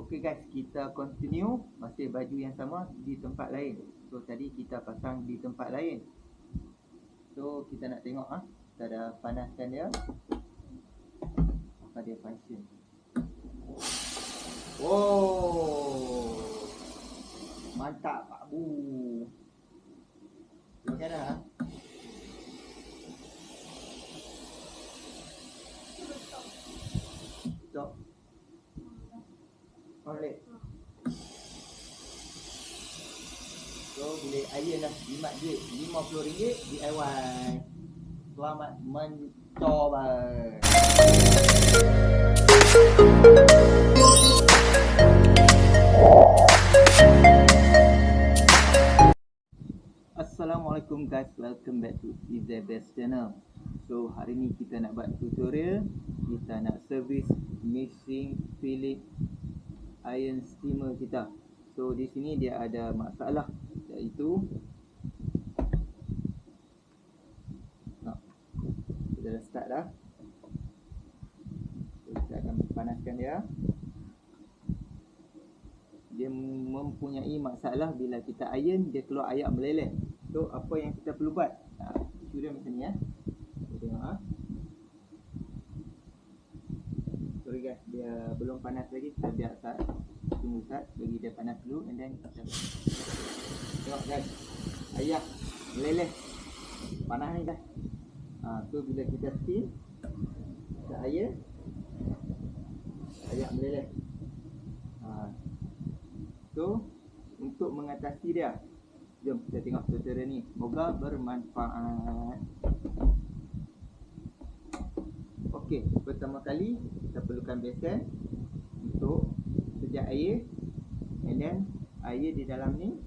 Okay guys, kita continue masih baju yang sama di tempat lain. So tadi kita pasang di tempat lain. So kita nak tengok kita dah panaskan dia. Apa dia function. Oh, mantap Pak Bu. Okey dah. Stop. Boleh. So boleh iron lah, jimat duit RM50 DIY. Selamat mencoba. Assalamualaikum guys, welcome back to Easy Best Channel. So hari ni kita nak buat tutorial. Kita nak servis mesin Philips iron steamer kita. So di sini dia ada masalah, iaitu kita dah start dah. So, kita akan panaskan dia. Dia mempunyai masalah bila kita iron, dia keluar air meleleh. So apa yang kita perlu buat? Tisu dia macam ni Kita tengok Sorry guys, dia belum panas lagi. Kita biar start. Tunggu start, bagi dia panas dulu, and then kita tengok guys, air meleleh. Panas ni guys. So bila kita steam, kita air meleleh. So untuk mengatasi dia, jom kita tengok tutorial ni. Semoga bermanfaat. Okey, pertama kali kita perlukan besen untuk sejak air, and then air di dalam ni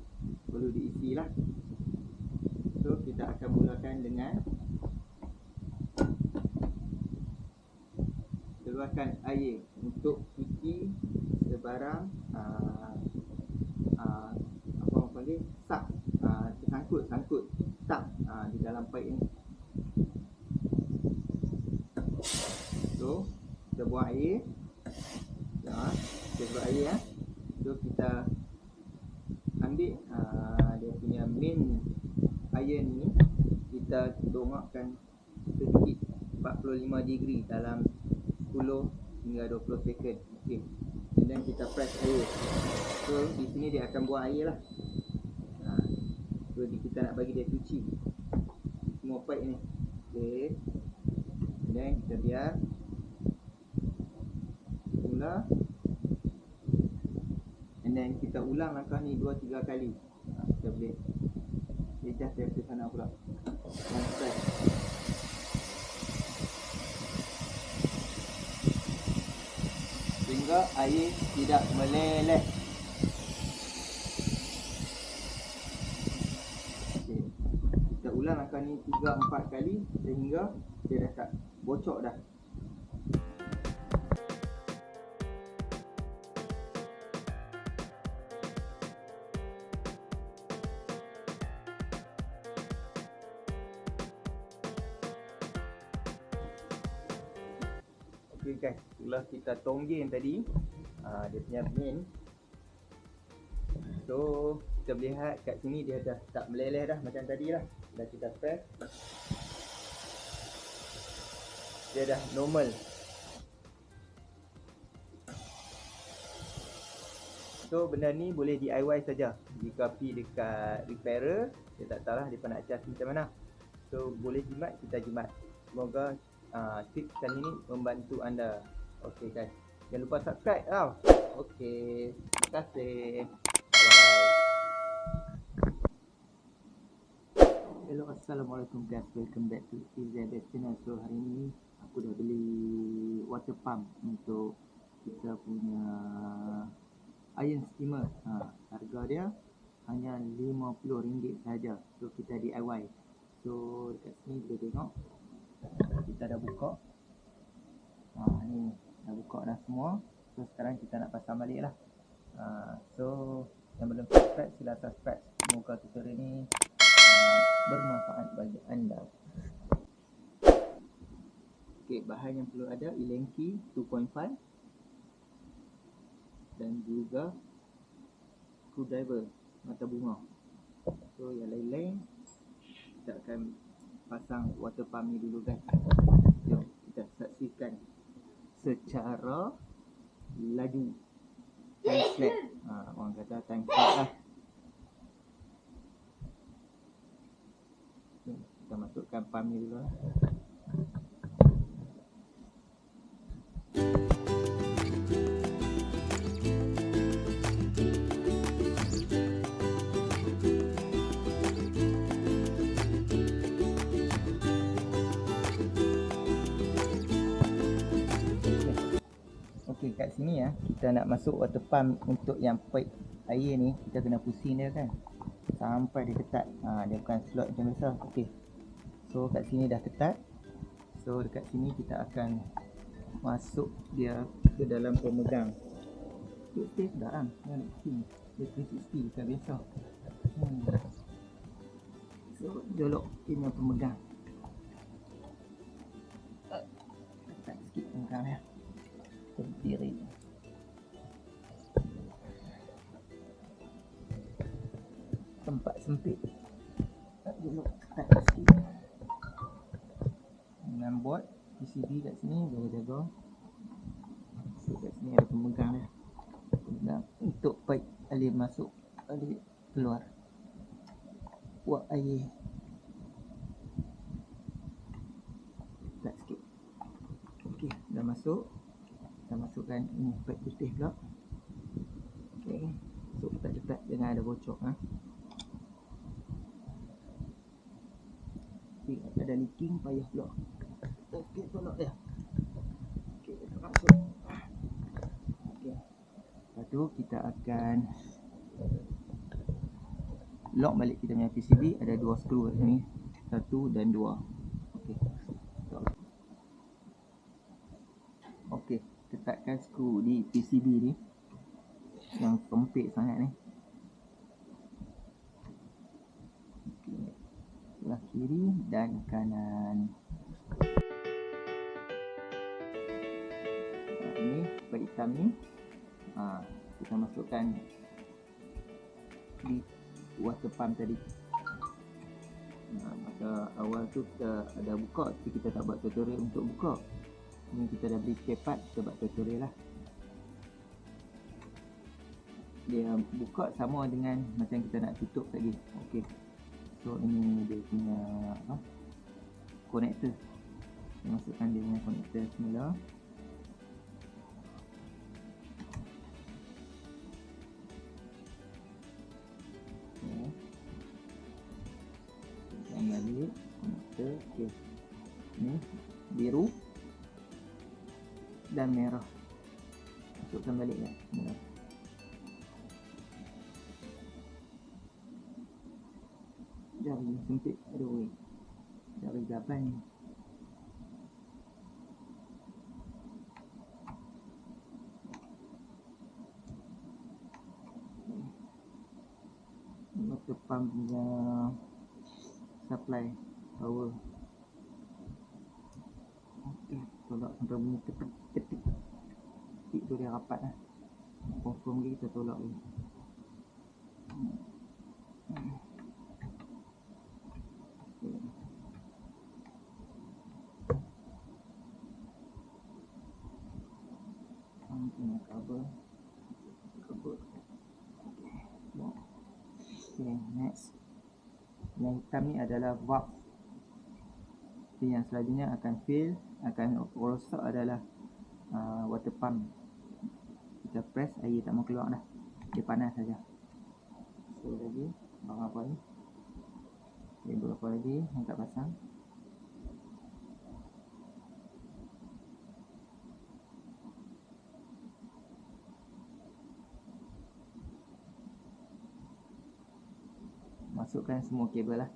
perlu diisi lah. So kita akan mulakan dengan keluarkan air untuk cuci sebarang apa orang panggil, sak, sangkut sak di dalam pipe ni. So kita buang air. Kita buang air So kita ambil dia punya main iron ni, kita dongakkan sedikit 45 degree dalam 10 hingga 20 second. Okey. And then kita press air. So di sini dia akan buang air lah. So kita nak bagi dia cuci semua pipe ni. Okey. And then kita biar mula. And then kita ulang langkah ni 2-3 kali. Kita boleh adjust dari sana pula. One side. Sehingga air tidak meleleh. Okay. Kita ulang langkah ni 3-4 kali sehingga dia dah tak bocor dah. Okay guys, setelah kita tonggeng tadi dia punya main, so kita boleh lihat kat sini dia dah tak meleleh dah macam tadi lah. Dah kita press, dia dah normal. So benda ni boleh DIY saja. Jika pergi dekat repairer, dia tak tahu lah dia nak adjust macam mana. So boleh jimat, kita jimat. Semoga tips kali ni membantu anda. Okey guys, jangan lupa subscribe tau. Okey, terima kasih. Bye. Hello, assalamualaikum guys, welcome back to Easy Best Channel. So hari ni aku dah beli water pump untuk kita punya iron steamer. Harga dia hanya RM50 saja. So kita DIY. So dekat sini kita tengok, kita dah buka. Ni dah buka dah semua. So sekarang kita nak pasang balik lah. So yang belum subscribe, sila subscribe. Semoga tutorial ni bermanfaat bagi anda. Okey, bahan yang perlu ada Allen key 2.5 dan juga screwdriver mata bunga. So yang lain-lain kita akan pasang water pump ni dulu guys. Jom kita saksikan secara laju time slap. Orang kata time slap lah. Kita masukkan pump ni dulu lah. Okey, kat sini ya, kita nak masuk water pump untuk yang pipe air ni, kita kena pusing dia kan sampai dia ketat. Dia bukan slot macam biasa. Okey. So kat sini dah ketat. So dekat sini kita akan masuk dia ke dalam pemegang. Dia safe dah kan? Dia 360 bukan biasa. So jolok ini pemegang. Ketat sikit pemegang ya. Berdiri. Tempat sempit. Tak dulu ketat sikit. Dengan board PCB kat sini jaga-jaga. So kat sini ada pemegang dia. Pemegang untuk pipe alir masuk, alir keluar. Buat air. Ketat sikit. Okey, dah masuk. Kita masukkan ini pipe putih pula. Okey, masuk ketat-ketat jangan ada bocor Okey, ada leaking payah pula. Okey, tolak dia. Okey, kita masuk. Okey. Lepas tu kita akan lock balik kita punya PCB. Ada 2 skru kat sini, 1 dan 2. Okey. Okey, ketatkan skru di PCB ni yang sempit sangat ni. Okey, sebelah kiri dan kanan. Ini pipe hitam ni kita masukkan di water pump tadi. Masa awal tu kita ada buka, tapi kita tak buat tutorial untuk buka. Ni kita dah beli spare part, kita buat tutorial lah. Dia buka sama dengan macam kita nak tutup lagi. Okey. So ini dia punya connector. Kita masukkan dia punya connector semula. Tekan balik connector. Okey. Ni biru dan merah. Masukkan balik ya. Merah. Jari sempit. Aduh. Jari gaban ni. Water pump punya supply power. Okey, tolak sampai bunyi ketik. Ketik tu dia rapat lah. Confirm lagi kita tolak lagi. Punya cover. Okay, next. Yang hitam ni adalah valve. Yang selanjutnya akan fill, akan rosak adalah water pump. Kita press, air tak mau keluar dah. Dia panas saja. So lagi berapa ni? Okay, berapa lagi yang tak pasang? Masukkan semua kabel lah.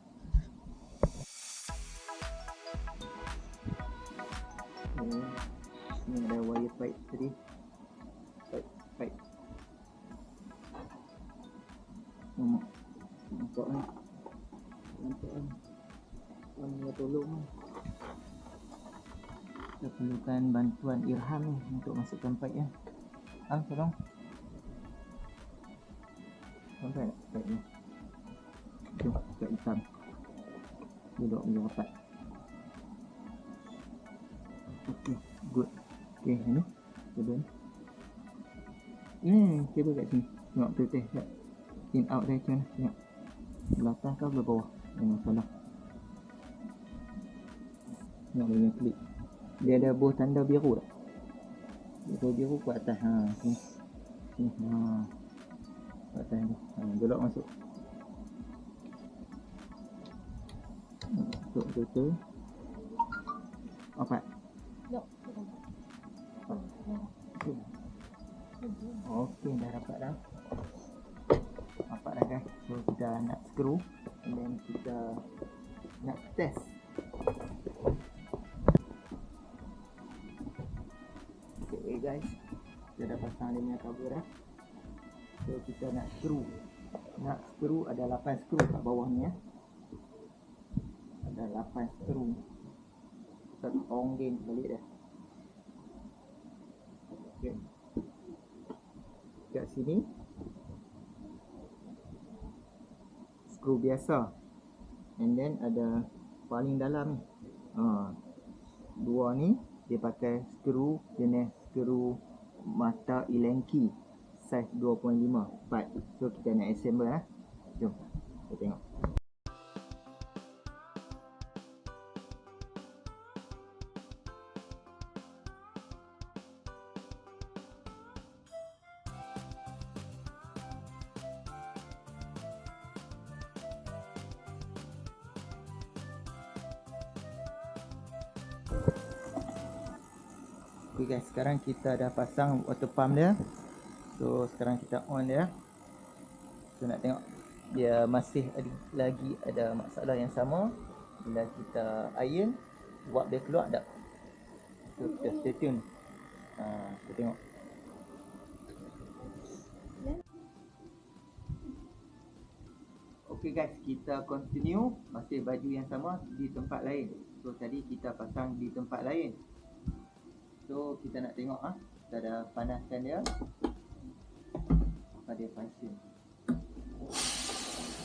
Ni ada wire pipe tadi. Pipe. Nampak ni. Nampak tolong. Kita perlukan bantuan Irham ni untuk masukkan pipe ya. Tolong. Nampak tak kat ni? Tu, kat hitam. Duduk punya rapat. Okay, good. Okay, ni kabel ni. Kabel kat sini. Tengok test kat in out dia macam mana. Tengok. Belakang ke belah bawah? Jangan salah. Tengok dia punya klip. Dia ada buah tanda biru tak? Buah biru kat atas. Ha, sini. Sini. Ha. Kat atas ni. Ha, belok masuk. Masuk betul. Apa? Okey, dah dapat dah. Nampak dah guys. So kita nak screw and then kita nak test. Okay guys, kita dah pasang dia punya cover dah. So kita nak screw. Nak screw ada 8 screw kat bawah ni ya. Ada 8 screw. Kita tonggeng balik dah. Okay. Kat sini skru biasa, and then ada paling dalam ni. Dua ni dia pakai skru jenis skru mata Allen-key saiz 2.5 part. So kita nak assemble lah. Jom kita tengok. Okay guys, sekarang kita dah pasang water pump dia. So sekarang kita on dia. So nak tengok dia masih lagi ada masalah yang sama bila kita iron, uap dia keluar tak. So kita stay tune. Kita tengok. Okay guys, kita continue. Masih baju yang sama di tempat lain. So tadi kita pasang di tempat lain. So kita nak tengok kita dah panaskan dia. Apa dia function.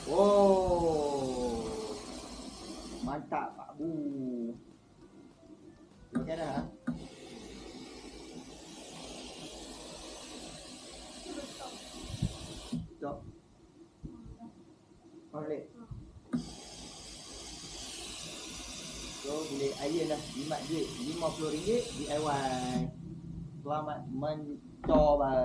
Oh, mantap Pak Bu. Macam mana? Stop. Alright. So boleh iron lah, jimat duit RM50 DIY. Selamat mencoba.